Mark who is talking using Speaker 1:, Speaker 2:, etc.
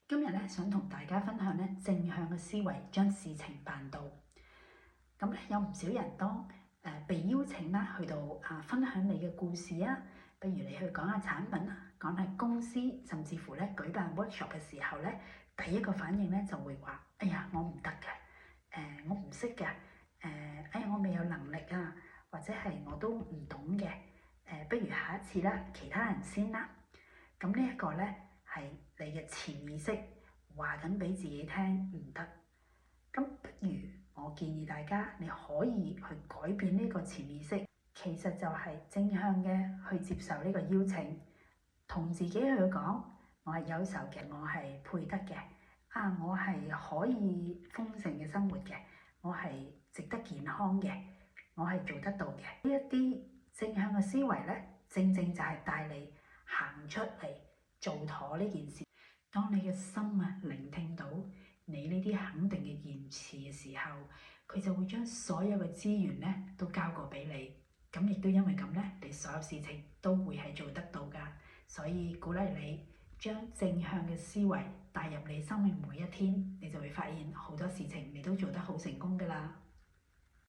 Speaker 1: 今日咧想同大家分享咧正向嘅思維將事情辦到。咁咧有唔少人當被邀請啦去到分享你嘅故事啊，不如你去講下產品啊，講下公司，甚至乎咧舉辦 workshop 嘅時候咧，第一個反應咧就會話：哎呀，我唔得嘅，我唔識嘅，哎呀，我未有能力啊，或者係我都唔懂嘅，不如下一次啦，其他人先啦。咁呢一個咧係你嘅潛意識話緊俾自己聽唔得。咁不如我建議大家，你可以去改變呢個潛意識，其實就係正向嘅去接受呢個邀請，同自己去講：我係優秀嘅，我係配得嘅，我係可以豐盛嘅生活嘅，我係值得健康嘅，我係做得到嘅。呢一啲正向嘅思維咧，正正就係帶你行出嚟做妥呢件事。當你嘅心聆聽到你呢啲肯定嘅言辭嘅時候，佢就會將所有嘅資源咧都交過俾你。咁亦都因為咁咧，你所有事情都會係做得到㗎。所以鼓勵你將正向嘅思維帶入你生命每一天，你就會發現好多事情你都做得好成功㗎啦。